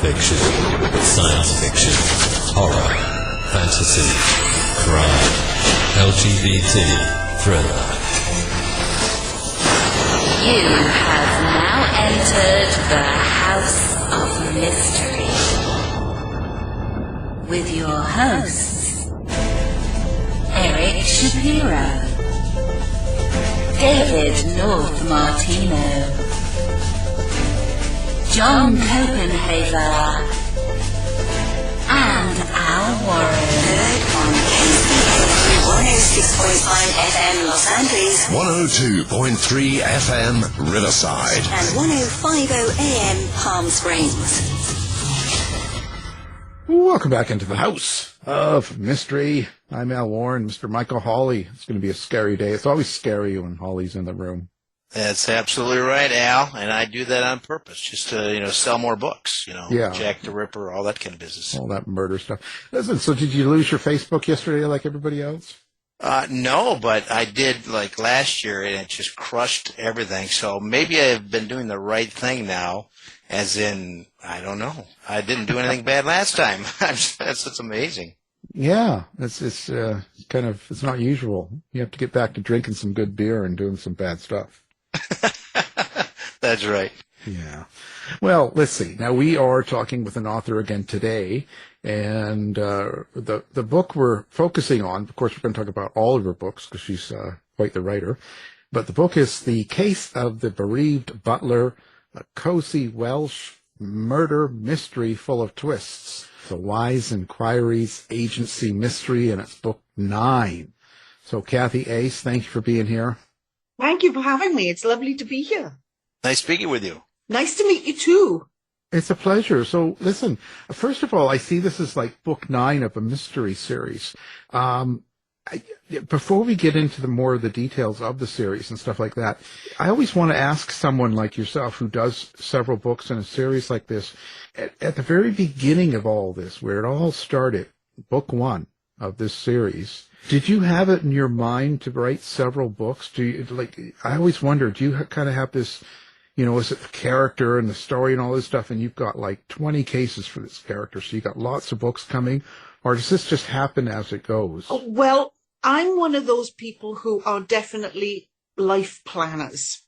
fiction, science fiction, horror, fantasy, crime, LGBT, thriller. You have now entered the House of Mystery with your hosts, Eric Shapiro, David North Martino, John Copenhaver, and Al Warren. Heard on KCAA 106.5 FM Los Angeles, 102.3 FM Riverside, and 105.0 AM Palm Springs. Welcome back into the House of Mystery. I'm Al Warren, Mr. Michael Hawley. It's going to be a scary day. It's always scary when Hawley's in the room. That's absolutely right, Al, and I do that on purpose, just to, sell more books, Jack the Ripper, all that kind of business. All that murder stuff. Listen, so did you lose your Facebook yesterday like everybody else? No, but I did like last year, and it just crushed everything. So maybe I've been doing the right thing now, as in, I don't know. I didn't do anything bad last time. That's amazing. Yeah, it's kind of, it's not usual. You have to get back to drinking some good beer and doing some bad stuff. That's right. Yeah. Well, let's see. Now, we are talking with an author again today, and the book we're focusing on, of course, we're going to talk about all of her books because she's quite the writer, but the book is The Case of the Bereaved Butler, a cozy Welsh murder mystery full of twists. The WISE Enquiries Agency mystery, and it's book 9. So, Cathy Ace, thank you for being here. Thank you for having me. It's lovely to be here. Nice speaking with you. Nice to meet you too. It's a pleasure. So listen, first of all, I see this as like book 9 of a mystery series. Before we get into more of the details of the series and stuff like that, I always want to ask someone like yourself who does several books in a series like this, at the very beginning of all this, where it all started, book 1 of this series, did you have it in your mind to write several books? I always wonder, do you kind of have this, is it the character and the story and all this stuff, and you've got like 20 cases for this character, so you got lots of books coming, or does this just happen as it goes? Oh, well, I'm one of those people who are definitely life planners.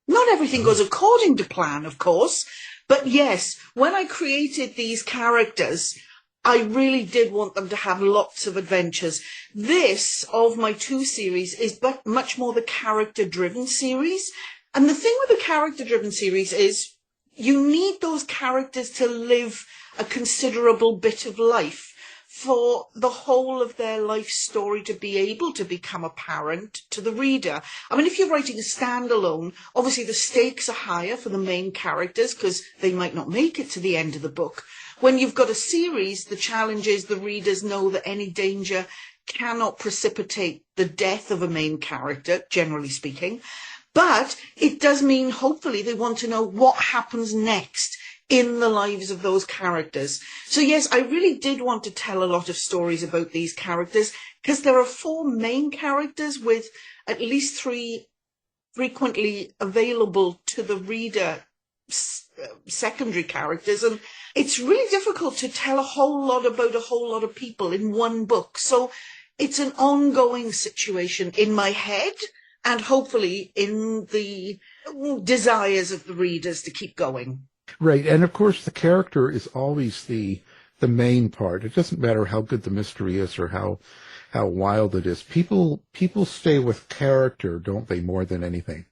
Not everything goes according to plan, of course, but yes, when I created these characters, I really did want them to have lots of adventures. This, of my 2 series, is much more the character-driven series. And the thing with the character-driven series is you need those characters to live a considerable bit of life for the whole of their life story to be able to become apparent to the reader. I mean, if you're writing a standalone, obviously the stakes are higher for the main characters because they might not make it to the end of the book. When you've got a series, the challenge is the readers know that any danger cannot precipitate the death of a main character, generally speaking. But it does mean, hopefully, they want to know what happens next in the lives of those characters. So yes, I really did want to tell a lot of stories about these characters because there are 4 main characters with at least 3 frequently available to the reader secondary characters, and it's really difficult to tell a whole lot about a whole lot of people in one book. So it's an ongoing situation in my head and hopefully in the desires of the readers to keep going. Right, and of course the character is always the main part. It doesn't matter how good the mystery is or how wild it is. People stay with character, don't they, more than anything?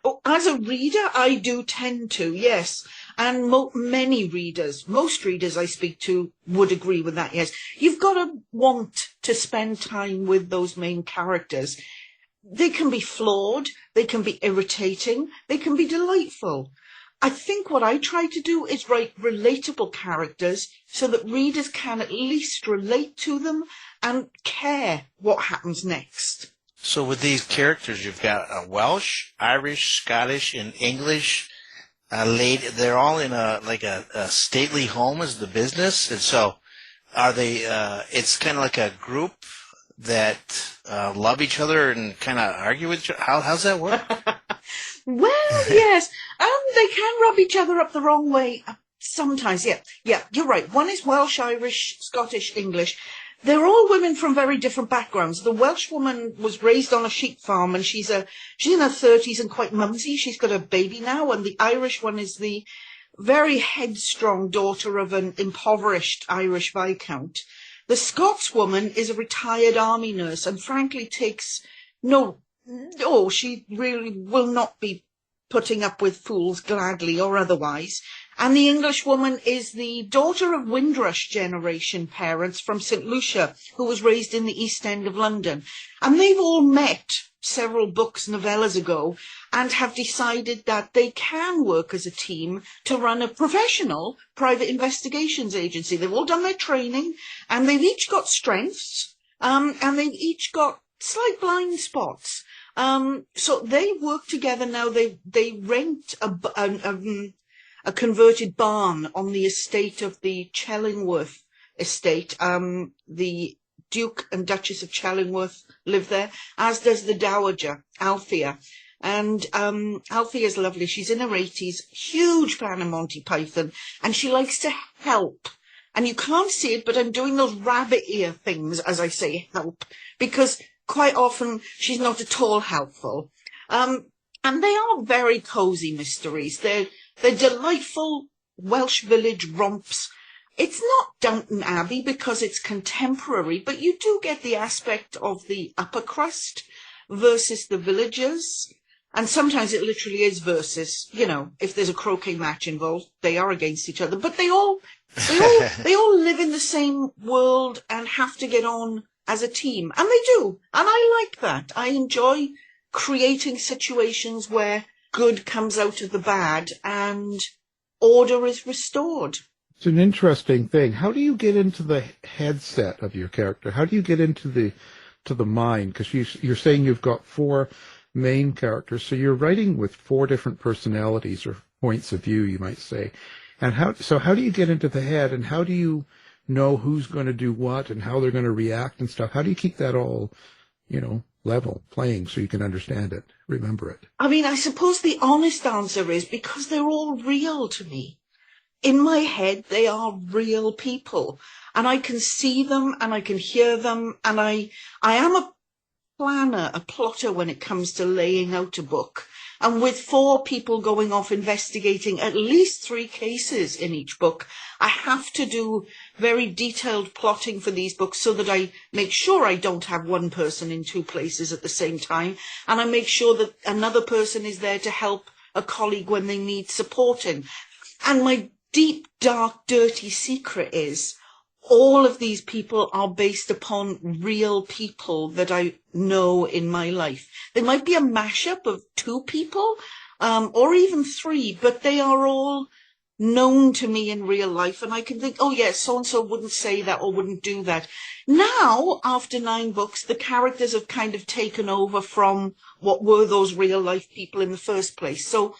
Oh, as a reader, I do tend to, yes. And many readers, most readers I speak to would agree with that, yes. You've got to want to spend time with those main characters. They can be flawed, they can be irritating, they can be delightful. I think what I try to do is write relatable characters so that readers can at least relate to them and care what happens next. So with these characters, you've got a Welsh, Irish, Scottish, and English lady. They're all in a stately home as the business. And so are they, it's kind of like a group that love each other and kind of argue with each other? How's that work? Well, yes. They can rub each other up the wrong way Sometimes, yeah. Yeah, you're right. One is Welsh, Irish, Scottish, English. They're all women from very different backgrounds. The Welsh woman was raised on a sheep farm, and she's in her 30s and quite mumsy. She's got a baby now. And the Irish one is the very headstrong daughter of an impoverished Irish viscount. The Scots woman is a retired army nurse and frankly she really will not be putting up with fools gladly or otherwise. And the English woman is the daughter of Windrush generation parents from St. Lucia, who was raised in the East End of London. And they've all met several novellas ago, and have decided that they can work as a team to run a professional private investigations agency. They've all done their training, and they've each got strengths, and they've each got slight blind spots. So they work together now. They rent a converted barn on the estate of the Chellingworth estate. The Duke and Duchess of Chellingworth live there, as does the dowager, Althea. And Althea's lovely. She's in her 80s, huge fan of Monty Python, and she likes to help. And you can't see it, but I'm doing those rabbit ear things as I say help, because quite often she's not at all helpful. And they are very cosy mysteries. They're delightful Welsh village romps. It's not Downton Abbey because it's contemporary, but you do get the aspect of the upper crust versus the villagers. And sometimes it literally is versus, if there's a croquet match involved, they are against each other. But they all live in the same world and have to get on as a team. And they do. And I like that. I enjoy creating situations where good comes out of the bad and order is restored. It's an interesting thing. How do you get into the headset of your character? How do you get into the mind? Because you're saying you've got 4 main characters, so you're writing with 4 different personalities or points of view, you might say. And how do you get into the head, and how do you know who's going to do what and how they're going to react and stuff? How do you keep that all, level playing so you can understand it, remember it? I mean, I suppose the honest answer is because they're all real to me. In my head, they are real people, and I can see them and I can hear them, and I am a planner, a plotter when it comes to laying out a book. And with 4 people going off investigating at least 3 cases in each book, I have to do very detailed plotting for these books so that I make sure I don't have one person in 2 places at the same time. And I make sure that another person is there to help a colleague when they need supporting. And my deep, dark, dirty secret is all of these people are based upon real people that I know in my life. They might be a mashup of 2 people, or even 3, but they are all known to me in real life. And I can think, oh yes, so-and-so wouldn't say that or wouldn't do that. Now, after 9 books, the characters have kind of taken over from what were those real life people in the first place. So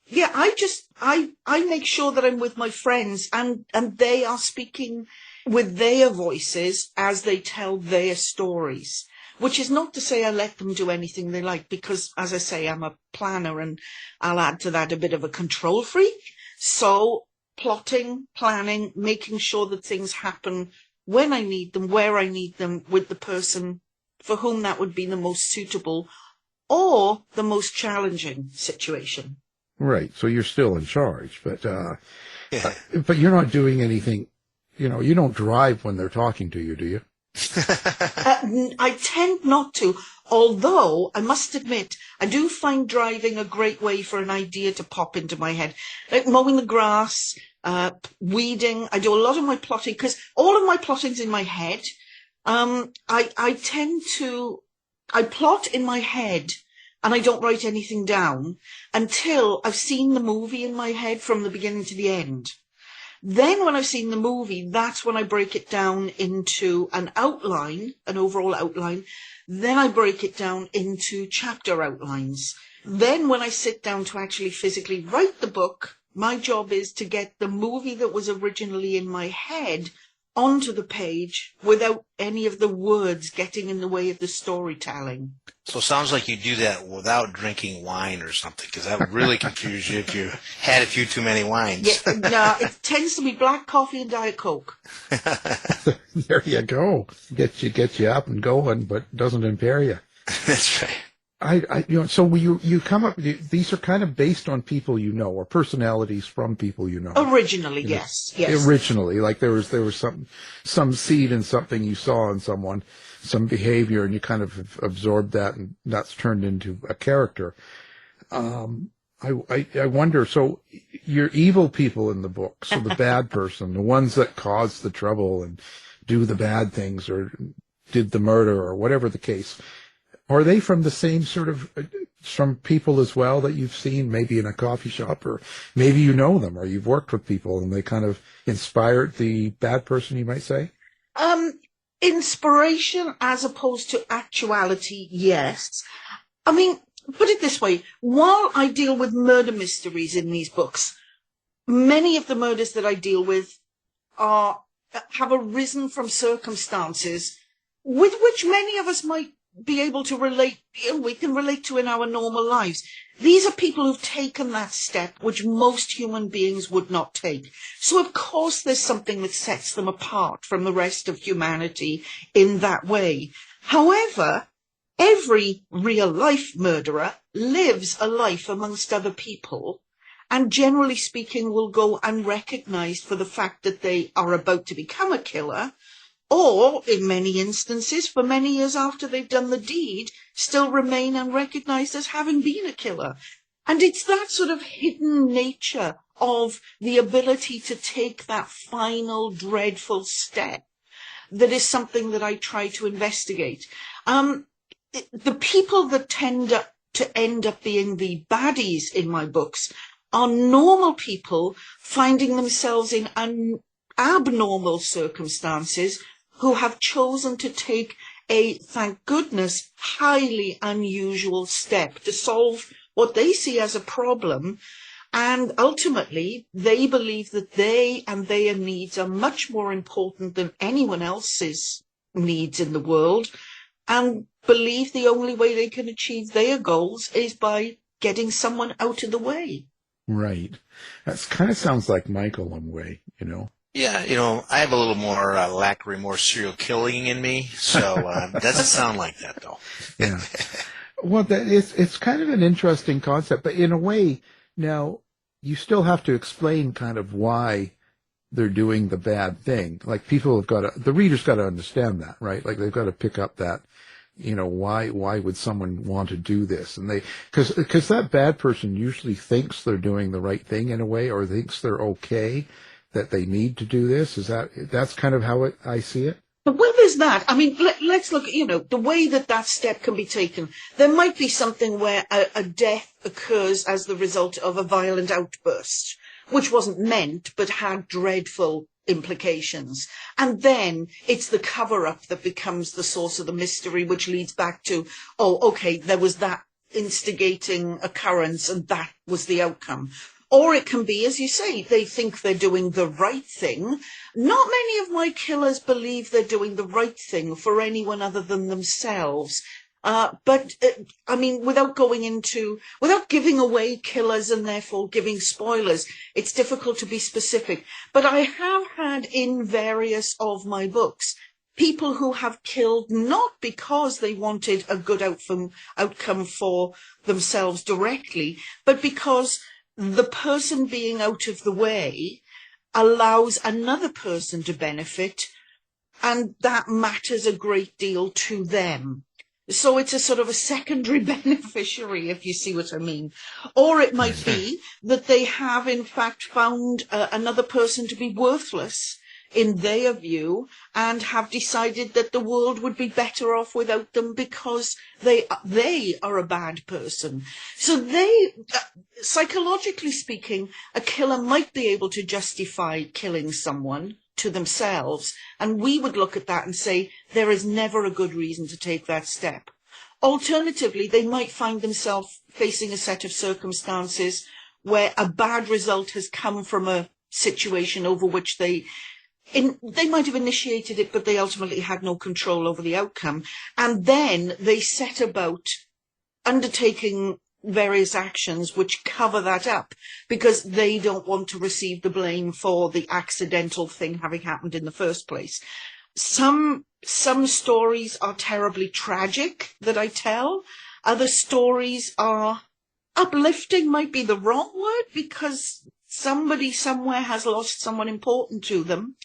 yeah, I make sure that I'm with my friends and they are speaking with their voices as they tell their stories, which is not to say I let them do anything they like, because, as I say, I'm a planner, and I'll add to that a bit of a control freak. So plotting, planning, making sure that things happen when I need them, where I need them, with the person for whom that would be the most suitable or the most challenging situation. Right. So you're still in charge, but but you're not doing anything. You don't drive when they're talking to you, do you? I tend not to, although I must admit, I do find driving a great way for an idea to pop into my head. Like mowing the grass, weeding. I do a lot of my plotting, because all of my plotting's in my head. I plot in my head, and I don't write anything down until I've seen the movie in my head from the beginning to the end. Then when I've seen the movie, that's when I break it down into an outline, an overall outline. Then I break it down into chapter outlines. Then when I sit down to actually physically write the book, my job is to get the movie that was originally in my head onto the page without any of the words getting in the way of the storytelling. So it sounds like you do that without drinking wine or something, because that would really confuse you if you had a few too many wines. Yeah, no, it tends to be black coffee and Diet Coke. There you go. Get you up and going, but doesn't impair you. That's right. So you come up, these are kind of based on people you know, or personalities from people you know. Originally, yes. Originally, like there was some seed in something you saw in someone, some behavior, and you kind of absorbed that, and that's turned into a character. I wonder, so you're evil people in the book, so the bad person, the ones that cause the trouble and do the bad things or did the murder or whatever the case. Are they from the same sort of, from people as well that you've seen, maybe in a coffee shop, or maybe you know them, or you've worked with people and they kind of inspired the bad person, you might say? Inspiration as opposed to actuality, yes. I mean, put it this way, while I deal with murder mysteries in these books, many of the murders that I deal with have arisen from circumstances with which many of us might be able to relate, we can relate to in our normal lives. These are people who've taken that step which most human beings would not take. So of course there's something that sets them apart from the rest of humanity in that way. However, every real life murderer lives a life amongst other people, and generally speaking will go unrecognised for the fact that they are about to become a killer, or, in many instances, for many years after they've done the deed, still remain unrecognised as having been a killer. And it's that sort of hidden nature of the ability to take that final dreadful step that is something that I try to investigate. The people that tend to end up being the baddies in my books are normal people finding themselves in abnormal circumstances who have chosen to take a, thank goodness, highly unusual step to solve what they see as a problem. And ultimately, they believe that they and their needs are much more important than anyone else's needs in the world, and believe the only way they can achieve their goals is by getting someone out of the way. Right. That kind of sounds like Michael in a way, you know. Yeah, I have a little more lack of remorse serial killing in me, so it doesn't sound like that, though. Yeah. Well, it's kind of an interesting concept, but in a way, now, you still have to explain kind of why they're doing the bad thing. Like, the reader's got to understand that, right? Like, they've got to pick up that, why would someone want to do this? And because that bad person usually thinks they're doing the right thing in a way, or thinks they're okay, that they need to do this. That's kind of how I see it? Well, there's that. I mean, let's look at, the way that step can be taken. There might be something where a death occurs as the result of a violent outburst, which wasn't meant, but had dreadful implications. And then it's the cover-up that becomes the source of the mystery, which leads back to, there was that instigating occurrence and that was the outcome. Or it can be, as you say, they think they're doing the right thing. Not many of my killers believe they're doing the right thing for anyone other than themselves. But without giving away killers and therefore giving spoilers, it's difficult to be specific. But I have had in various of my books people who have killed not because they wanted a good outcome for themselves directly, but because the person being out of the way allows another person to benefit, and that matters a great deal to them. So it's a sort of a secondary beneficiary, if you see what I mean. Or it might be that they have, in fact, found another person to be worthless in their view and have decided that the world would be better off without them because they are a bad person. So psychologically speaking, a killer might be able to justify killing someone to themselves, and we would look at that and say there is never a good reason to take that step. Alternatively, they might find themselves facing a set of circumstances where a bad result has come from a situation over which they they might have initiated it, but they ultimately had no control over the outcome. And then they set about undertaking various actions which cover that up because they don't want to receive the blame for the accidental thing having happened in the first place. Some stories are terribly tragic that I tell. Other stories are uplifting, might be the wrong word, because somebody somewhere has lost someone important to them.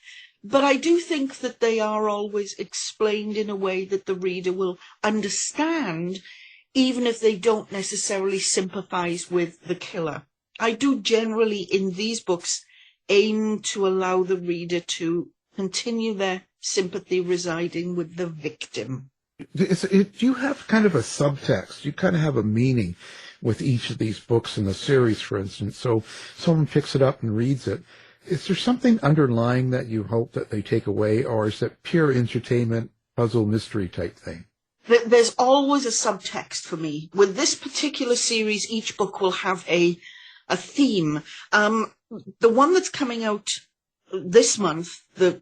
But I do think that they are always explained in a way that the reader will understand, even if they don't necessarily sympathise with the killer. I do generally, in these books, aim to allow the reader to continue their sympathy residing with the victim. You have kind of a subtext. You kind of have a meaning with each of these books in the series, for instance. So someone picks it up and reads it. Is there something underlying that you hope that they take away, or is it pure entertainment, puzzle, mystery type thing? There's always a subtext for me. With this particular series, each book will have a theme. The one that's coming out this month, the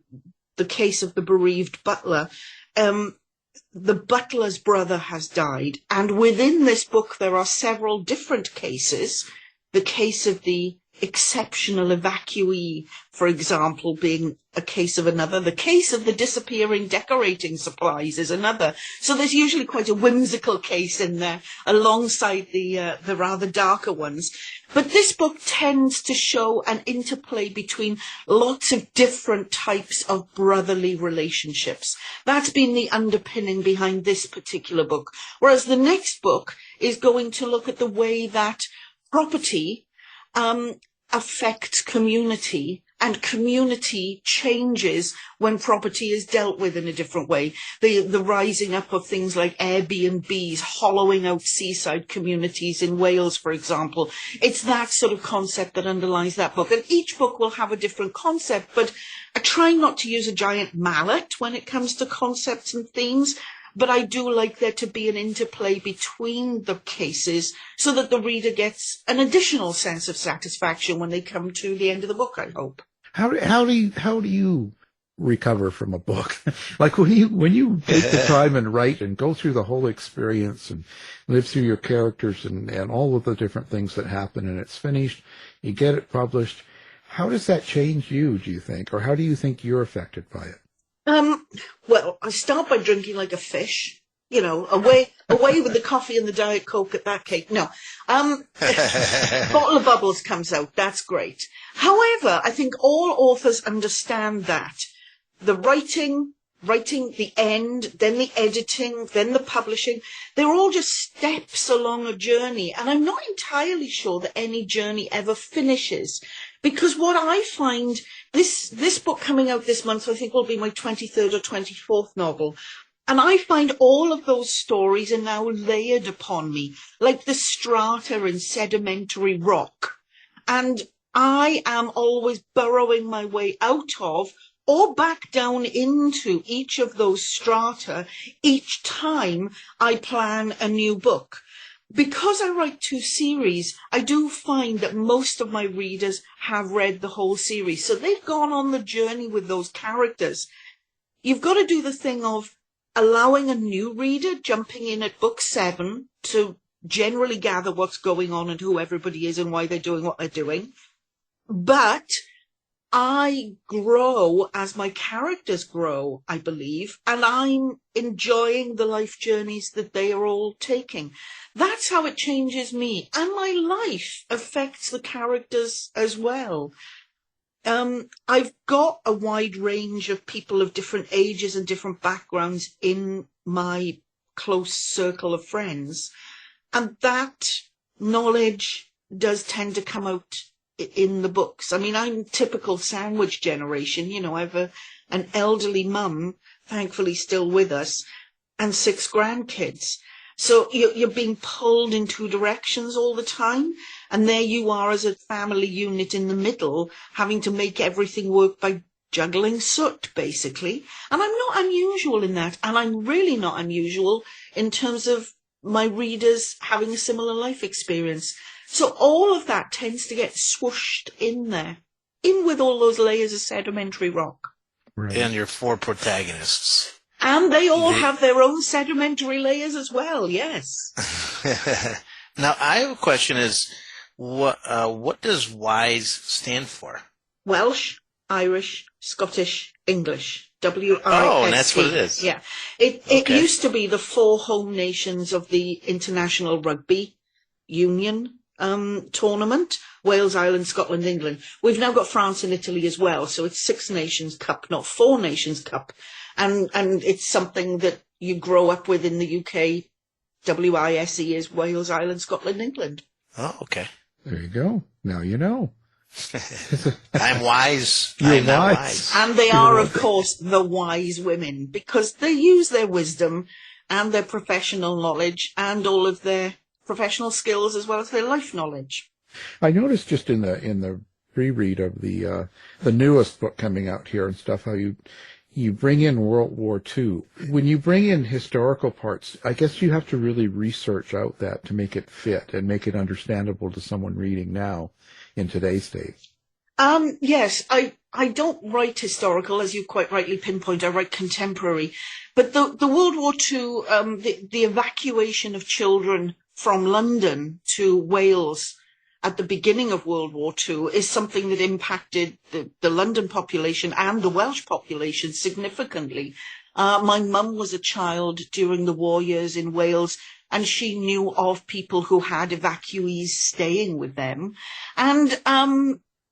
case of the bereaved butler, the butler's brother has died. And within this book, there are several different cases. The case of the exceptional evacuee, for example, being a case of another. The case of the disappearing decorating supplies is another. So there's usually quite a whimsical case in there alongside the rather darker ones. But this book tends to show an interplay between lots of different types of brotherly relationships. That's been the underpinning behind this particular book. Whereas the next book is going to look at the way that property affects community, and community changes when property is dealt with in a different way. The rising up of things like Airbnbs, hollowing out seaside communities in Wales, for example. It's that sort of concept that underlies that book. And each book will have a different concept, but I try not to use a giant mallet when it comes to concepts and themes. But I do like there to be an interplay between the cases so that the reader gets an additional sense of satisfaction when they come to the end of the book, I hope. How do you recover from a book? Like when you take the time and write and go through the whole experience and live through your characters and all of the different things that happen, and it's finished, you get it published. How does that change you, do you think? Or how do you think you're affected by it? Well, I start by drinking like a fish, away with the coffee and the Diet Coke at that cake. No, bottle of bubbles comes out. That's great. However, I think all authors understand that the writing, the end, then the editing, then the publishing, they're all just steps along a journey. And I'm not entirely sure that any journey ever finishes. Because what I find, this book coming out this month, I think will be my 23rd or 24th novel. And I find all of those stories are now layered upon me, like the strata in sedimentary rock. And I am always burrowing my way out of or back down into each of those strata each time I plan a new book. Because I write two series, I do find that most of my readers have read the whole series. So they've gone on the journey with those characters. You've got to do the thing of allowing a new reader jumping in at book 7 to generally gather what's going on and who everybody is and why they're doing what they're doing. But I grow as my characters grow, I believe, and I'm enjoying the life journeys that they are all taking. That's how it changes me, and my life affects the characters as well. I've got a wide range of people of different ages and different backgrounds in my close circle of friends, and that knowledge does tend to come out in the books. I mean, I'm typical sandwich generation. I have an elderly mum, thankfully still with us, and 6 grandkids. So you're being pulled in 2 directions all the time. And there you are as a family unit in the middle, having to make everything work by juggling soot, basically. And I'm not unusual in that. And I'm really not unusual in terms of my readers having a similar life experience. So all of that tends to get swooshed in there, in with all those layers of sedimentary rock. Right. and your 4 protagonists. And they all have their own sedimentary layers as well, yes. Now, I have a question is, what does WISE stand for? Welsh, Irish, Scottish, English. WISE. Oh, and that's what it is. Yeah. It used to be the 4 home nations of the International Rugby Union tournament: Wales, Ireland, Scotland, England. We've now got France and Italy as well, so it's 6 Nations Cup, not 4 Nations Cup. And it's something that you grow up with in the UK. WISE is Wales, Ireland, Scotland, England. Oh, okay. There you go. Now you know. I'm wise. You're I'm now wise. wise. And they are, of course, the wise women, because they use their wisdom and their professional knowledge and all of their professional skills as well as their life knowledge. I noticed just in the reread of the newest book coming out here and stuff, how you bring in World War II. When you bring in historical parts, I guess you have to really research out that to make it fit and make it understandable to someone reading now in today's day. Yes, I don't write historical, as you quite rightly pinpoint. I write contemporary. But the World War II, the evacuation of children from London to Wales at the beginning of World War II is something that impacted the London population and the Welsh population significantly. My mum was a child during the war years in Wales, and she knew of people who had evacuees staying with them. And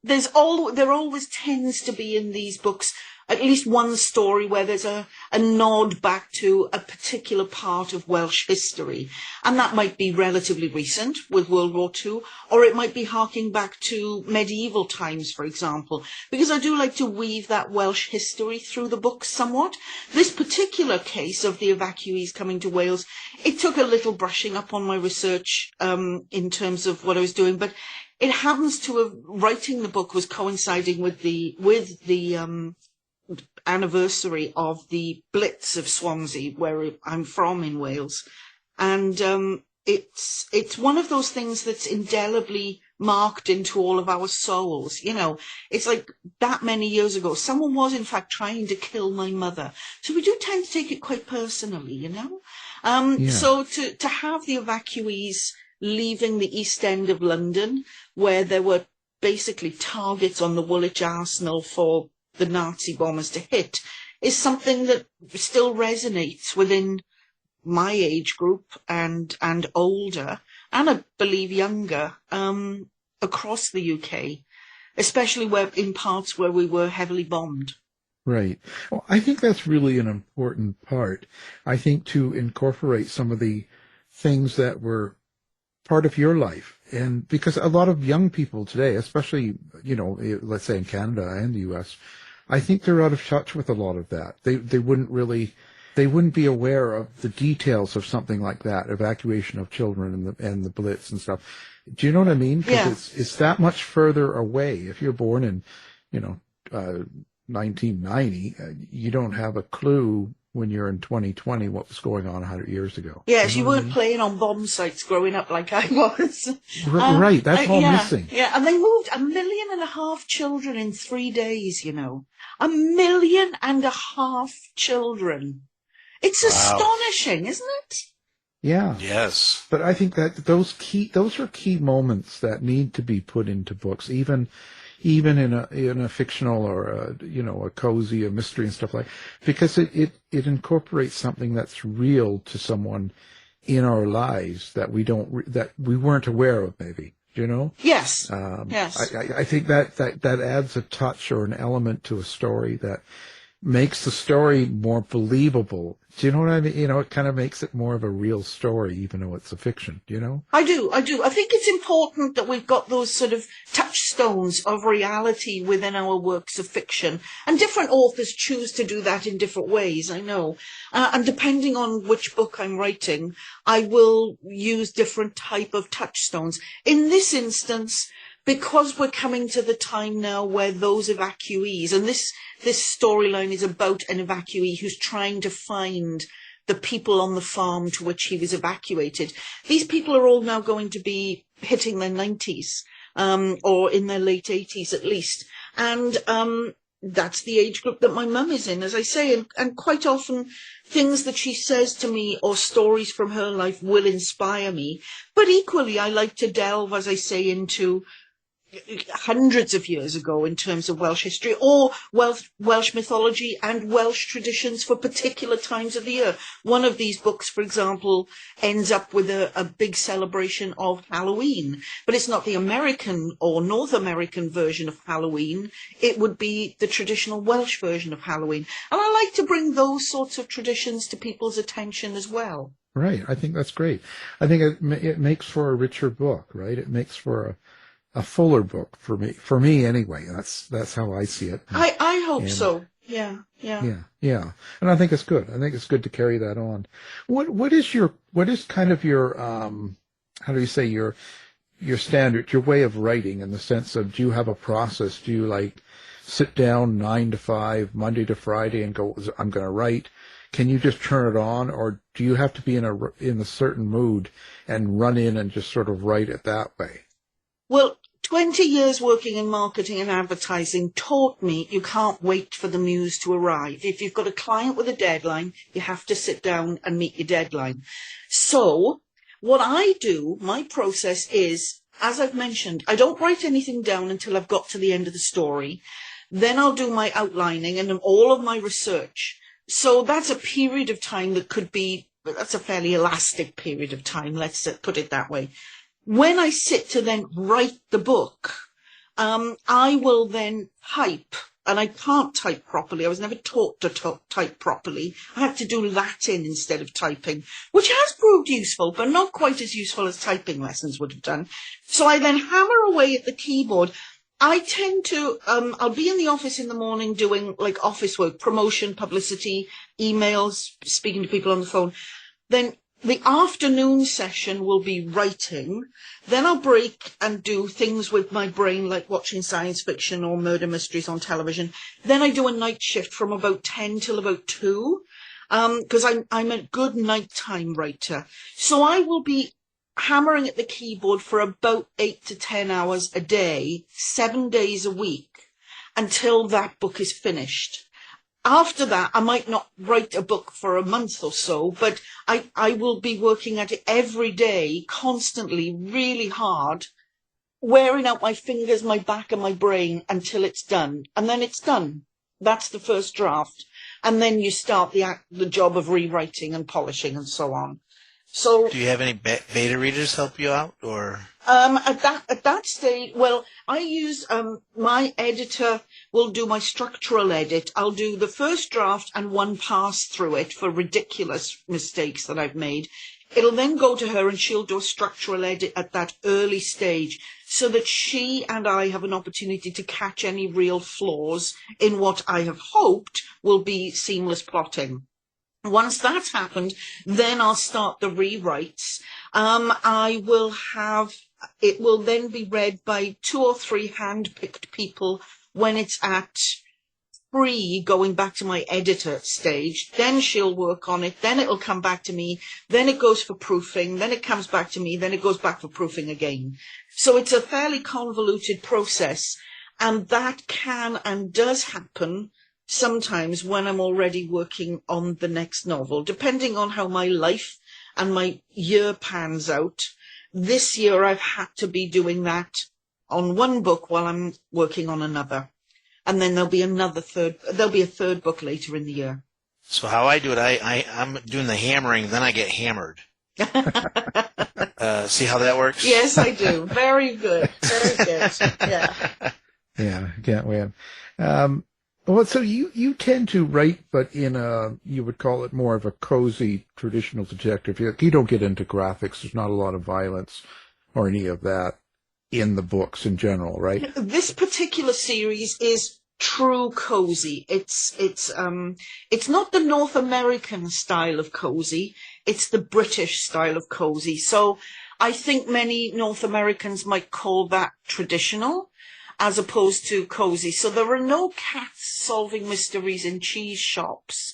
there always tends to be in these books at least one story where there's a nod back to a particular part of Welsh history. And that might be relatively recent with World War II, or it might be harking back to medieval times, for example, because I do like to weave that Welsh history through the books somewhat. This particular case of the evacuees coming to Wales, it took a little brushing up on my research in terms of what I was doing, but it happens to have, writing the book was coinciding with the anniversary of the Blitz of Swansea, where I'm from in Wales. And it's one of those things that's indelibly marked into all of our souls. You know, it's like that many years ago, someone was in fact trying to kill my mother. So we do tend to take it quite personally, you know. So to have the evacuees leaving the East End of London, where there were basically targets on the Woolwich Arsenal for the Nazi bombers to hit, is something that still resonates within my age group and older, and I believe younger, across the UK, especially in parts where we were heavily bombed. Right. Well, I think that's really an important part. I think to incorporate some of the things that were part of your life. And because a lot of young people today, especially, you know, let's say in Canada and the US, I think they're out of touch with a lot of that. They wouldn't be aware of the details of something like that, evacuation of children and the Blitz and stuff. Do you know what I mean? Because it's that much further away. If you're born in, 1990, you don't have a clue when you're in 2020 what was going on 100 years ago. Yes, you weren't playing on bomb sites growing up like I was. Right, that's all missing. Yeah, and they moved 1.5 million children in 3 days, you know. 1.5 million children. It's astonishing, isn't it? Yeah. Yes. But I think that those are key moments that need to be put into books, even in a fictional or a cozy, a mystery and stuff like, because it incorporates something that's real to someone in our lives that we weren't aware of, maybe. You know? Yes. Yes. I think that adds a touch or an element to a story that makes the story more believable. Do you know what I mean? You know, it kind of makes it more of a real story, even though it's a fiction, you know? I do. I think it's important that we've got those sort of touchstones of reality within our works of fiction. And different authors choose to do that in different ways, I know. And depending on which book I'm writing, I will use different type of touchstones. In this instance, because we're coming to the time now where those evacuees, and this storyline is about an evacuee who's trying to find the people on the farm to which he was evacuated. These people are all now going to be hitting their 90s, or in their late 80s at least. And that's the age group that my mum is in, as I say, and quite often things that she says to me or stories from her life will inspire me. But equally, I like to delve, as I say, into hundreds of years ago in terms of Welsh history or Welsh mythology and Welsh traditions for particular times of the year. One of these books, for example, ends up with a big celebration of Halloween, but it's not the American or North American version of Halloween. It would be the traditional Welsh version of Halloween. And I like to bring those sorts of traditions to people's attention as well. Right. I think that's great. I think it makes for a richer book, right? It makes for a fuller book for me anyway. That's how I see it. I hope so. Yeah. And I think it's good. I think it's good to carry that on. What is kind of your, how do you say, your standard, your way of writing, in the sense of, do you have a process? Do you like sit down 9 to 5, Monday to Friday and go, I'm going to write? Can you just turn it on, or do you have to be in a certain mood and run in and just sort of write it that way? Well, 20 years working in marketing and advertising taught me you can't wait for the muse to arrive. If you've got a client with a deadline, you have to sit down and meet your deadline. So what I do, my process is, as I've mentioned, I don't write anything down until I've got to the end of the story. Then I'll do my outlining and all of my research. So that's a period of time that's a fairly elastic period of time, let's put it that way. When I sit to then write the book, I will then type, and I can't type properly. I was never taught to type properly. I had to do Latin instead of typing, which has proved useful, but not quite as useful as typing lessons would have done. So I then hammer away at the keyboard. I tend to, I'll be in the office in the morning doing like office work, promotion, publicity, emails, speaking to people on the phone. Then the afternoon session will be writing. Then I'll break and do things with my brain, like watching science fiction or murder mysteries on television. Then I do a night shift from about 10 till about 2, because I'm a good nighttime writer. So I will be hammering at the keyboard for about 8 to 10 hours a day, 7 days a week, until that book is finished. After that, I might not write a book for a month or so, but I will be working at it every day, constantly, really hard, wearing out my fingers, my back and my brain until it's done. And then it's done. That's the first draft. And then you start the job of rewriting and polishing and so on. So, do you have any beta readers help you out, or? At that stage, well, I use, my editor will do my structural edit. I'll do the first draft and one pass through it for ridiculous mistakes that I've made. It'll then go to her and she'll do a structural edit at that early stage so that she and I have an opportunity to catch any real flaws in what I have hoped will be seamless plotting. Once that's happened, then I'll start the rewrites. It will then be read by 2 or 3 hand-picked people when it's at 3, going back to my editor stage. Then she'll work on it. Then it'll come back to me. Then it goes for proofing. Then it comes back to me. Then it goes back for proofing again. So it's a fairly convoluted process. And that can and does happen sometimes when I'm already working on the next novel, depending on how my life and my year pans out. This year I've had to be doing that on one book while I'm working on another. And then there'll be a third book later in the year. So how I do it, I'm doing the hammering, then I get hammered. See how that works? Yes, I do. Very good. Very good. Yeah. Yeah, can't win. Well, so you tend to write, but in you would call it more of a cozy, traditional detective. You don't get into graphics. There's not a lot of violence or any of that in the books in general, right? This particular series is true cozy. It's not the North American style of cozy. It's the British style of cozy. So I think many North Americans might call that traditional, as opposed to cozy. So there are no cats solving mysteries in cheese shops,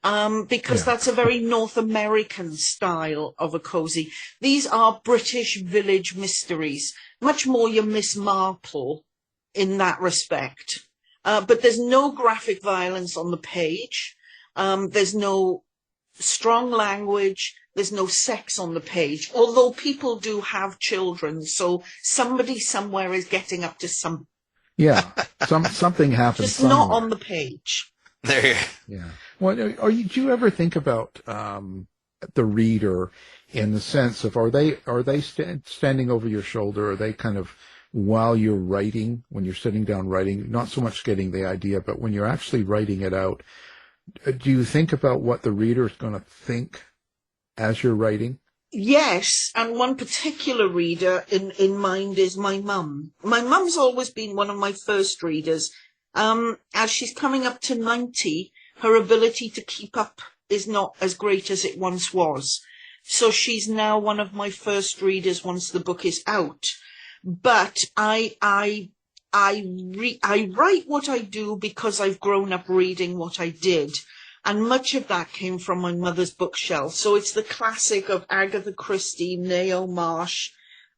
because that's a very North American style of a cozy. These are British village mysteries, much more your Miss Marple in that respect. but there's no graphic violence on the page. There's no strong language. There's no sex on the page, although people do have children. So somebody somewhere is getting up to some. Yeah, something happens. Just somewhere. not on the page. There. Yeah. Well, do you ever think about the reader in the sense of are they standing over your shoulder? Are they kind of while you're writing, when you're sitting down writing, not so much getting the idea, but when you're actually writing it out, do you think about what the reader is going to think as you're writing? Yes, and one particular reader in mind is my mum. My mum's always been one of my first readers. As she's coming up to 90, her ability to keep up is not as great as it once was. So she's now one of my first readers once the book is out. But I write what I do because I've grown up reading what I did. And much of that came from my mother's bookshelf. So it's the classic of Agatha Christie, Neo Marsh,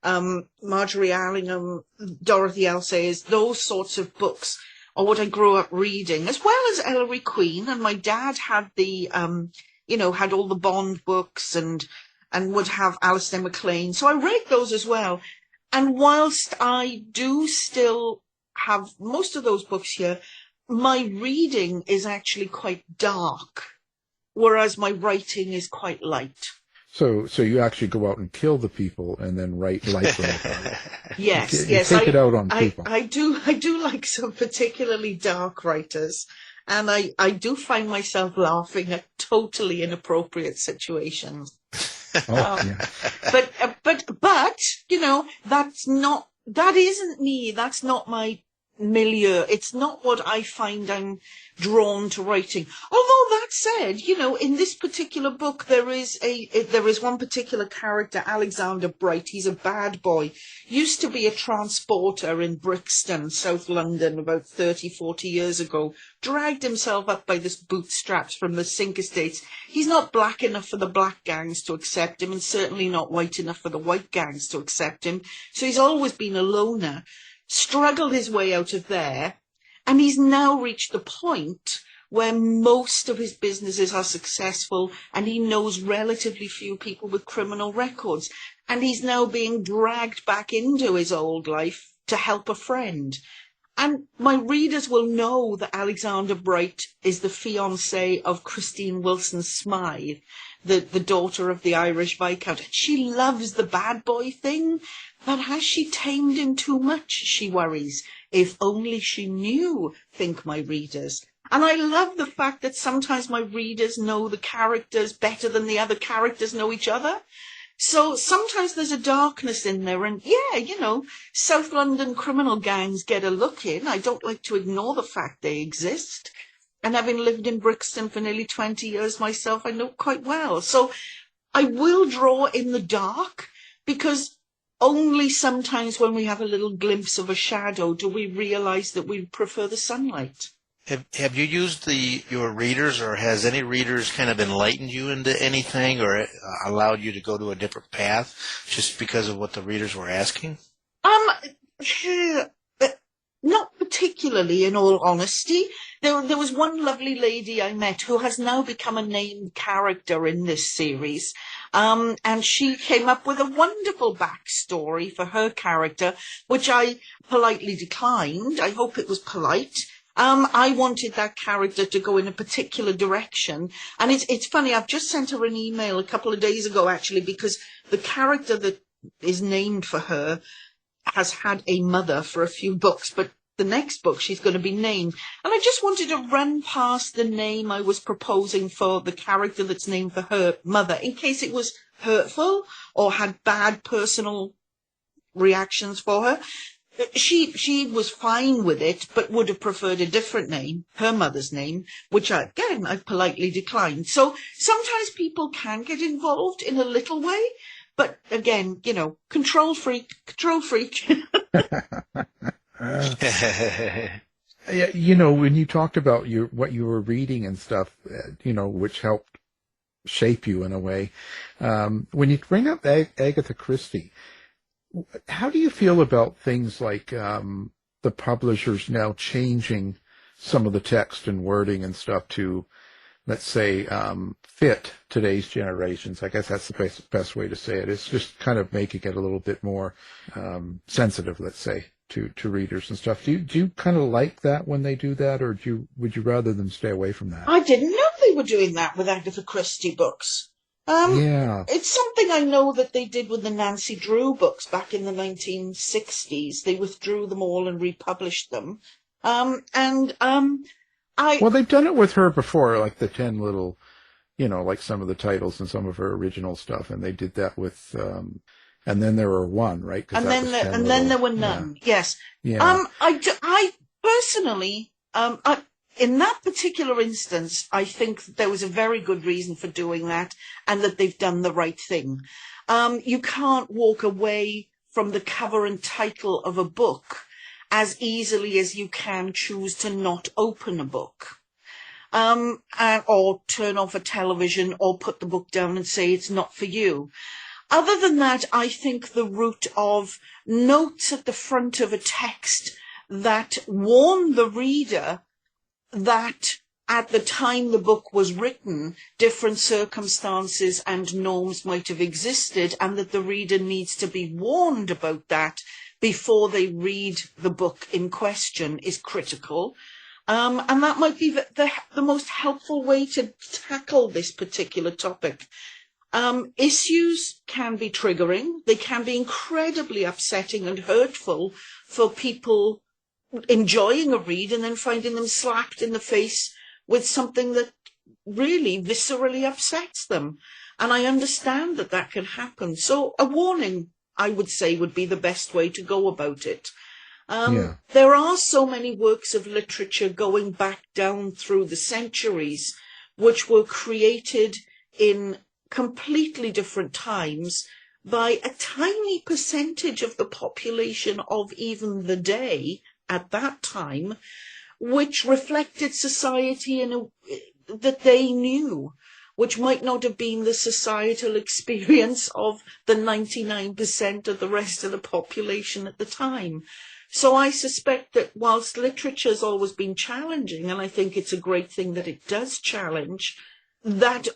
Marjorie Allingham, Dorothy L. Sayers, those sorts of books are what I grew up reading, as well as Ellery Queen. And my dad had had all the Bond books and would have Alistair MacLean. So I read those as well. And whilst I do still have most of those books here, my reading is actually quite dark, whereas my writing is quite light. So you actually go out and kill the people and then write light them. Yes, you take it out on people. I do like some particularly dark writers, and I do find myself laughing at totally inappropriate situations. Yeah. But that isn't me. That's not my milieu. It's not what I find I'm drawn to writing. Although that said, in this particular book, there is one particular character, Alexander Bright. He's a bad boy. Used to be a transporter in Brixton, South London, about 30, 40 years ago. Dragged himself up by the bootstraps from the Sink Estates. He's not black enough for the black gangs to accept him, and certainly not white enough for the white gangs to accept him. So he's always been a loner. Struggled his way out of there, and he's now reached the point where most of his businesses are successful, and he knows relatively few people with criminal records, and he's now being dragged back into his old life to help a friend. And my readers will know that Alexander Bright is the fiancé of Christine Wilson Smythe, the daughter of the Irish Viscount. She loves the bad boy thing, but has she tamed him too much, she worries. If only she knew, think my readers. And I love the fact that sometimes my readers know the characters better than the other characters know each other. So sometimes there's a darkness in there, and South London criminal gangs get a look in. I don't like to ignore the fact they exist. And having lived in Brixton for nearly 20 years myself, I know quite well. So I will draw in the dark, because only sometimes when we have a little glimpse of a shadow do we realise that we prefer the sunlight. Have you used your readers, or has any readers kind of enlightened you into anything, or allowed you to go to a different path just because of what the readers were asking? Not particularly, in all honesty. There was one lovely lady I met who has now become a named character in this series. And she came up with a wonderful backstory for her character, which I politely declined. I hope it was polite. I wanted that character to go in a particular direction. And it's funny, I've just sent her an email a couple of days ago, actually, because the character that is named for her has had a mother for a few books, but the next book she's going to be named. And I just wanted to run past the name I was proposing for the character that's named for her mother, in case it was hurtful or had bad personal reactions for her. She was fine with it, but would have preferred a different name, her mother's name, which I've politely declined. So sometimes people can get involved in a little way, but again, control freak. When you talked about what you were reading and stuff, which helped shape you in a way, when you bring up Agatha Christie, how do you feel about things like the publishers now changing some of the text and wording and stuff to, let's say, fit today's generations. I guess that's the best way to say it. It's just kind of making it a little bit more sensitive, let's say, to readers and stuff. Do you kind of like that when they do that, or would you rather them stay away from that? I didn't know they were doing that with Agatha Christie books. Yeah. It's something I know that they did with the Nancy Drew books back in the 1960s. They withdrew them all and republished them. Well, they've done it with her before, like the 10 little, like some of the titles and some of her original stuff, and they did that with, and then there were one, right? Then there were none. Yeah. Yes. Yeah. I personally, in that particular instance, I think there was a very good reason for doing that, and that they've done the right thing. You can't walk away from the cover and title of a book as easily as you can choose to not open a book, or turn off a television, or put the book down and say it's not for you. Other than that, I think the route of notes at the front of a text that warn the reader that at the time the book was written, different circumstances and norms might have existed, and that the reader needs to be warned about that before they read the book in question is critical. And that might be the most helpful way to tackle this particular topic. Issues can be triggering. They can be incredibly upsetting and hurtful for people enjoying a read and then finding them slapped in the face with something that really viscerally upsets them. And I understand that that can happen. So a warning, I would say, would be the best way to go about it. There are so many works of literature going back down through the centuries which were created in completely different times by a tiny percentage of the population of even the day at that time, which reflected society that they knew, which might not have been the societal experience of the 99% of the rest of the population at the time. So I suspect that whilst literature's always been challenging, and I think it's a great thing that it does challenge, that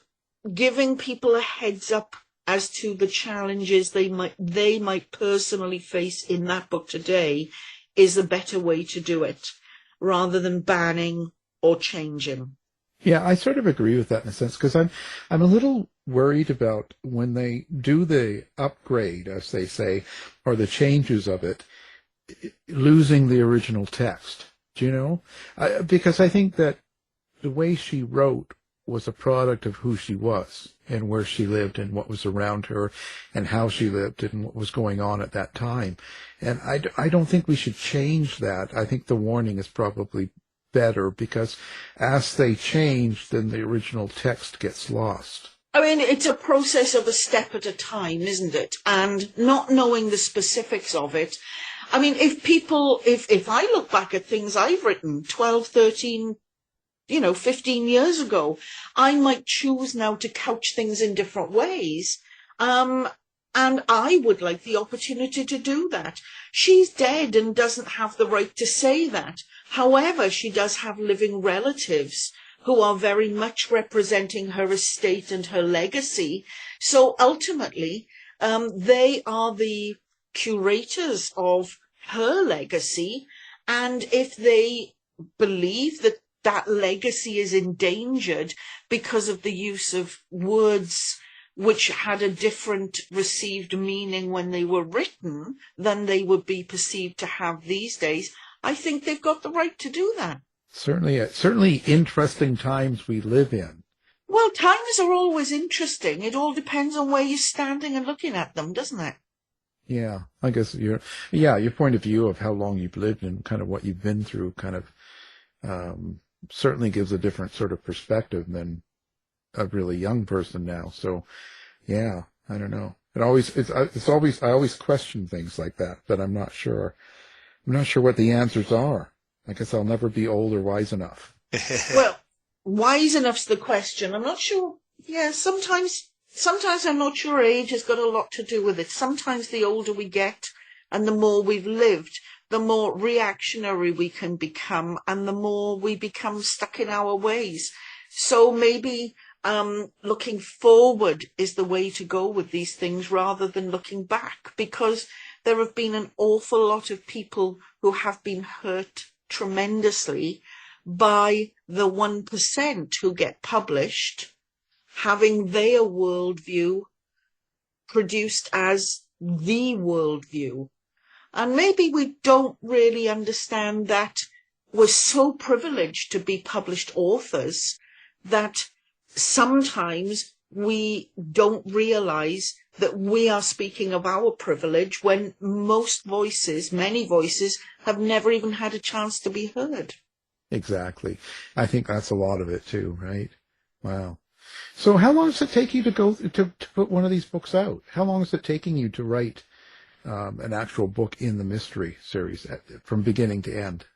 giving people a heads up as to the challenges they might personally face in that book today is a better way to do it, rather than banning or changing. Yeah, I sort of agree with that in a sense, because I'm a little worried about when they do the upgrade, as they say, or the changes of it, losing the original text. Do you know? Because I think that the way she wrote was a product of who she was and where she lived and what was around her and how she lived and what was going on at that time. And I don't think we should change that. I think the warning is probably better, because as they change, then the original text gets lost. I mean, it's a process of a step at a time, isn't it? And not knowing the specifics of it. I mean, if I look back at things I've written 12, 13, 15 years ago, I might choose now to couch things in different ways. And I would like the opportunity to do that. She's dead and doesn't have the right to say that. However, she does have living relatives who are very much representing her estate and her legacy. So ultimately, they are the curators of her legacy. And if they believe that that legacy is endangered because of the use of words which had a different received meaning when they were written than they would be perceived to have these days, I think they've got the right to do that. Certainly interesting times we live in. Well, times are always interesting. It all depends on where you're standing and looking at them, doesn't it? Yeah, I guess your point of view of how long you've lived and kind of what you've been through kind of certainly gives a different sort of perspective than a really young person now. So, yeah, I don't know. I always question things like that, but I'm not sure what the answers are. I guess I'll never be old or wise enough. Well, wise enough's the question. I'm not sure. Yeah, sometimes I'm not sure age has got a lot to do with it. Sometimes the older we get and the more we've lived, the more reactionary we can become, and the more we become stuck in our ways. So maybe looking forward is the way to go with these things rather than looking back, because there have been an awful lot of people who have been hurt tremendously by the 1% who get published, having their worldview produced as the worldview. And maybe we don't really understand that we're so privileged to be published authors that sometimes we don't realize that we are speaking of our privilege when most voices, many voices, have never even had a chance to be heard. Exactly. I think that's a lot of it too, right? Wow. So how long does it take you to go to put one of these books out? How long is it taking you to write an actual book in the mystery series from beginning to end?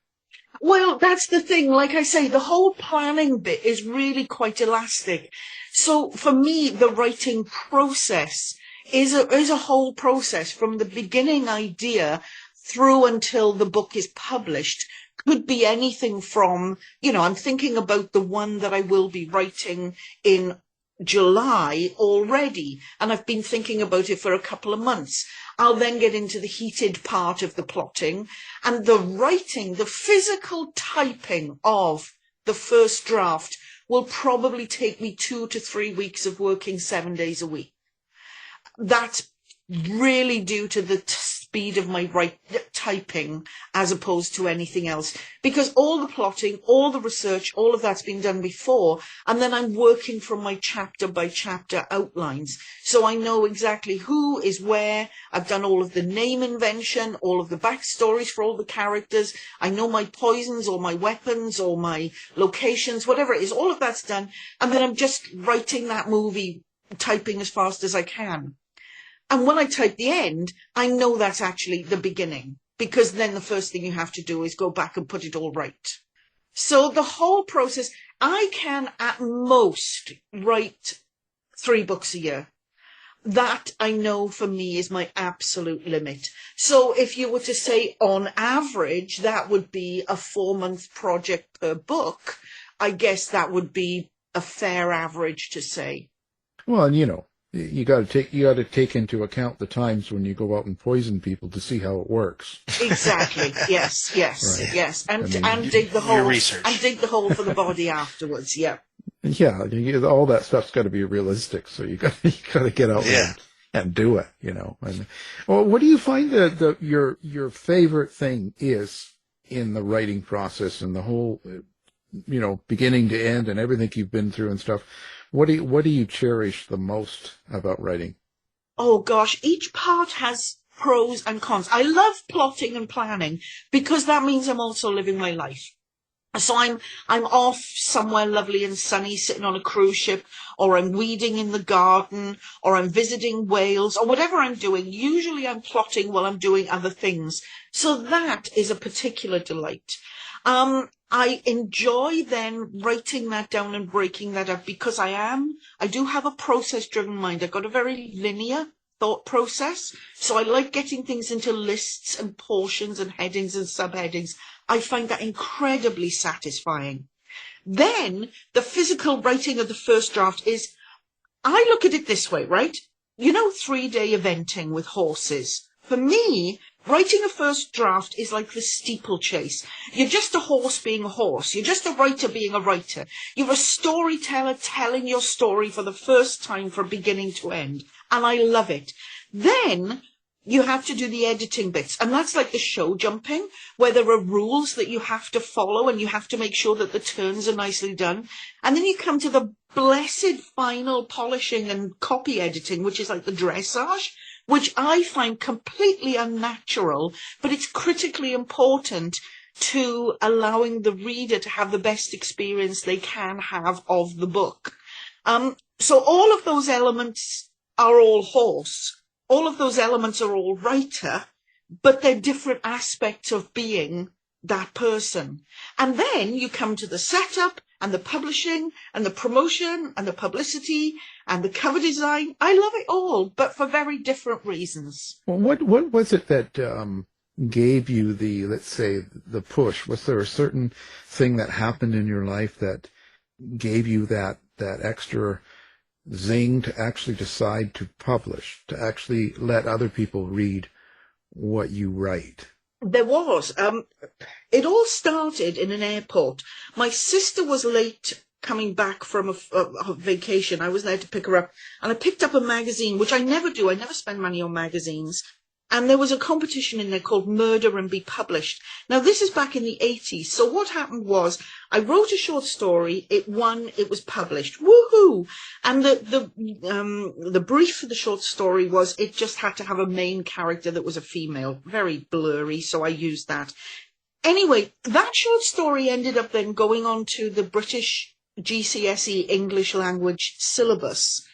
Well, that's the thing. Like I say, the whole planning bit is really quite elastic. So for me, the writing process is a whole process from the beginning idea through until the book is published. Could be anything from, I'm thinking about the one that I will be writing in July already, and I've been thinking about it for a couple of months. I'll then get into the heated part of the plotting, and the writing, the physical typing of the first draft will probably take me 2 to 3 weeks of working 7 days a week. That's really due to the speed of my typing as opposed to anything else, because all the plotting, all the research, all of that's been done before, and then I'm working from my chapter by chapter outlines, so I know exactly who is where. I've done all of the name invention, all of the backstories for all the characters. I know my poisons or my weapons or my locations, whatever it is, all of that's done, and then I'm just writing that movie, typing as fast as I can. And when I type the end, I know that's actually the beginning, because then the first thing you have to do is go back and put it all right. So the whole process, I can at most write 3 books a year. That I know for me is my absolute limit. So if you were to say on average, that would be a 4-month project per book, I guess that would be a fair average to say. Well, and you got to take into account the times when you go out and poison people to see how it works. Exactly. Yes. Right. Yes. And dig the hole. Your research. And dig the hole for the body afterwards. Yeah. Yeah, all that stuff's got to be realistic. So you got to get out there and do it. And well, what do you find that your favorite thing is in the writing process and the whole, beginning to end and everything you've been through and stuff? What do you cherish the most about writing? Oh gosh, each part has pros and cons. I love plotting and planning because that means I'm also living my life. So I'm off somewhere lovely and sunny, sitting on a cruise ship, or I'm weeding in the garden, or I'm visiting Wales, or whatever I'm doing. Usually I'm plotting while I'm doing other things. So that is a particular delight. I enjoy then writing that down and breaking that up because I do have a process-driven mind. I've got a very linear thought process. So I like getting things into lists and portions and headings and subheadings. I find that incredibly satisfying. Then the physical writing of the first draft is, I look at it this way, right? 3-day eventing with horses. For me, writing a first draft is like the steeplechase. You're just a horse being a horse. You're just a writer being a writer. You're a storyteller telling your story for the first time from beginning to end. And I love it. Then you have to do the editing bits. And that's like the show jumping, where there are rules that you have to follow and you have to make sure that the turns are nicely done. And then you come to the blessed final polishing and copy editing, which is like the dressage, which I find completely unnatural, but it's critically important to allowing the reader to have the best experience they can have of the book. So all of those elements are all horse. All of those elements are all writer, but they're different aspects of being that person. And then you come to the setup and the publishing and the promotion and the publicity and the cover design. I love it all, but for very different reasons. Well, what was it that gave you the, let's say, the push? Was there a certain thing that happened in your life that gave you that extra zing to actually decide to publish, to actually let other people read what you write? There was. It all started in an airport. My sister was late coming back from a vacation. I was there to pick her up, and I picked up a magazine, which I never do. I never spend money on magazines. And there was a competition in there called Murder and Be Published. Now, this is back in the 80s. So what happened was I wrote a short story. It won. It was published. Woohoo! And the brief for the short story was it just had to have a main character that was a female. Very blurry, so I used that. Anyway, that short story ended up then going on to the British GCSE English language syllabus.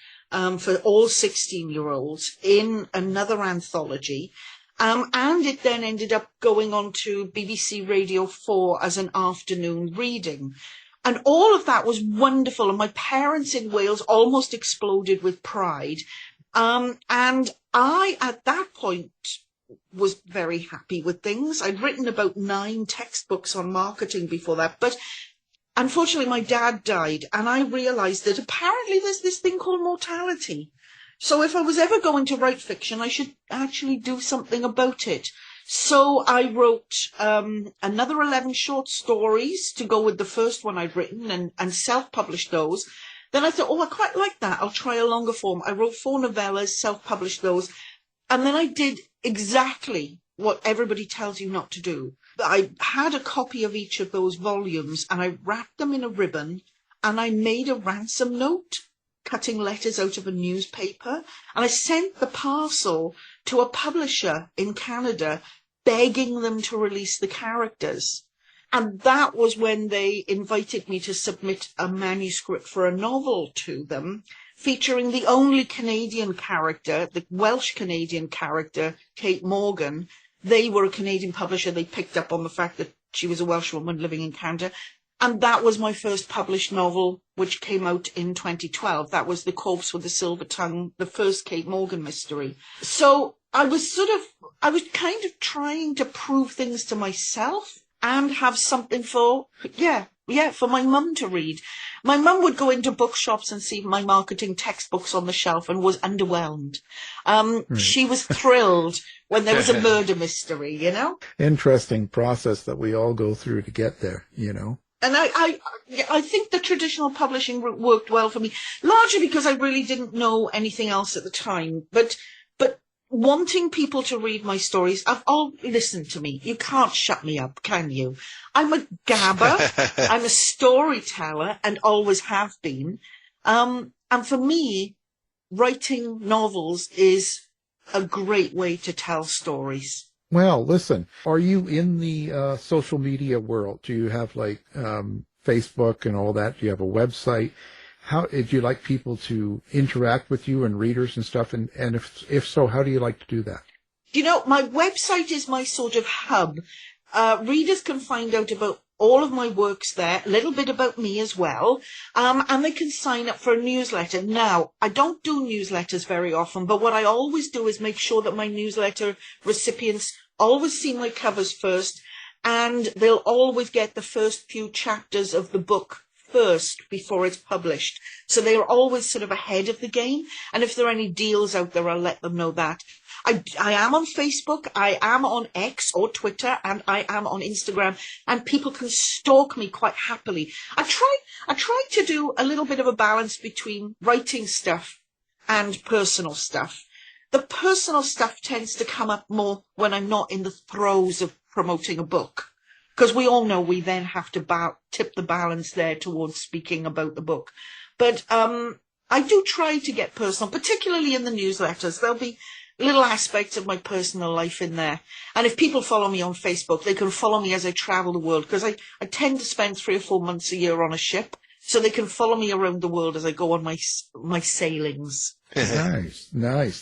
For all 16-year-olds in another anthology. And it then ended up going on to BBC Radio 4 as an afternoon reading. And all of that was wonderful. And my parents in Wales almost exploded with pride. And I, at that point, was very happy with things. I'd written about 9 textbooks on marketing before that. But unfortunately, my dad died, and I realised that apparently there's this thing called mortality. So if I was ever going to write fiction, I should actually do something about it. So I wrote another 11 short stories to go with the first one I'd written and self-published those. Then I thought, I quite like that. I'll try a longer form. I wrote 4 novellas, self-published those. And then I did exactly what everybody tells you not to do. I had a copy of each of those volumes, and I wrapped them in a ribbon, and I made a ransom note, cutting letters out of a newspaper, and I sent the parcel to a publisher in Canada, begging them to release the characters. And that was when they invited me to submit a manuscript for a novel to them, featuring the only Canadian character, the Welsh Canadian character, Kate Morgan. They were a Canadian publisher. They picked up on the fact that she was a Welsh woman living in Canada. And that was my first published novel, which came out in 2012. That was The Corpse with the Silver Tongue, the first Kate Morgan mystery. So I was kind of trying to prove things to myself and have something for my mum to read. My mum would go into bookshops and see my marketing textbooks on the shelf and was underwhelmed. She was thrilled when there was a murder mystery, you know? Interesting process that we all go through to get there, you know? And I think the traditional publishing worked well for me, largely because I really didn't know anything else at the time. But wanting people to read my stories, listen to me. You can't shut me up, can you? I'm a gabber. I'm a storyteller and always have been. And for me, writing novels is a great way to tell stories. Well, listen, are you in the social media world? Do you have like Facebook and all that? Do you have a website? How would you like people to interact with you and readers and stuff? And if so, how do you like to do that? You know, my website is my sort of hub. Readers can find out about all of my works there, a little bit about me as well, and they can sign up for a newsletter. Now, I don't do newsletters very often, but what I always do is make sure that my newsletter recipients always see my covers first, and they'll always get the first few chapters of the book first before it's published. So they're always sort of ahead of the game, and if there are any deals out there, I'll let them know that. I am on Facebook, I am on X or Twitter, and I am on Instagram, and people can stalk me quite happily. I try to do a little bit of a balance between writing stuff and personal stuff. The personal stuff tends to come up more when I'm not in the throes of promoting a book, because we all know we then have to tip the balance there towards speaking about the book. But I do try to get personal, particularly in the newsletters. There'll be little aspects of my personal life in there. And if people follow me on Facebook, they can follow me as I travel the world, because I tend to spend 3 or 4 months a year on a ship. So they can follow me around the world as I go on my sailings. Nice.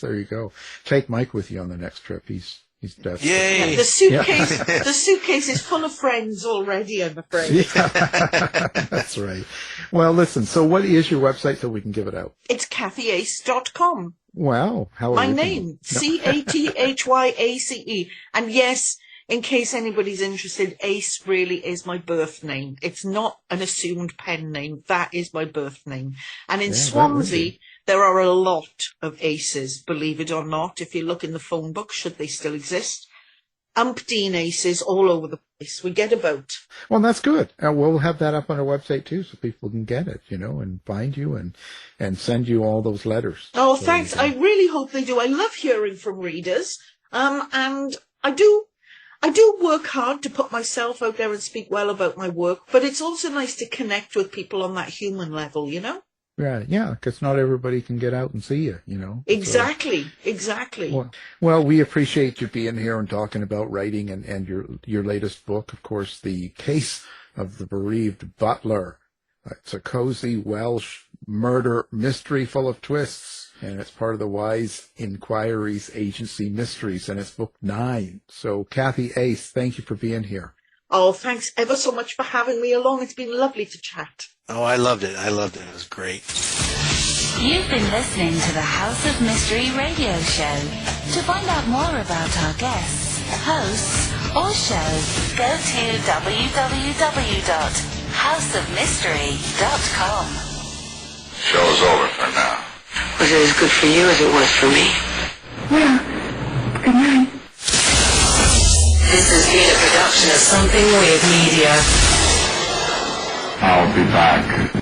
There you go. Take Mike with you on the next trip. He's desperate. Yay! Yeah, the suitcase is full of friends already, I'm afraid. Yeah, that's right. Well, listen, so what is your website so we can give it out? It's cathyace.com. Wow. How My original. name, CathyAce. And yes, in case anybody's interested, Ace really is my birth name. It's not an assumed pen name. That is my birth name. And in Swansea, there are a lot of Aces, believe it or not. If you look in the phone book, should they still exist, umpteen Aces all over the place. We get about. Well, that's good. We'll have that up on our website too, so people can get it, and find you and send you all those letters. Oh, thanks. I really hope they do. I love hearing from readers. And I do work hard to put myself out there and speak well about my work, but it's also nice to connect with people on that human level, Right, yeah, because not everybody can get out and see you, Exactly, exactly. Well, we appreciate you being here and talking about writing and your latest book, of course, The Case of the Bereaved Butler. It's a cozy Welsh murder mystery full of twists, and it's part of the WISE Enquiries Agency Mysteries, and it's book 9. So, Cathy, Ace, thank you for being here. Oh, thanks ever so much for having me along. It's been lovely to chat. Oh, I loved it. It was great. You've been listening to the House of Mystery radio show. To find out more about our guests, hosts, or shows, go to www.houseofmystery.com. Show's over for now. Was it as good for you as it was for me? Well, good night. This has been a production of Something Weird Media. I'll be back.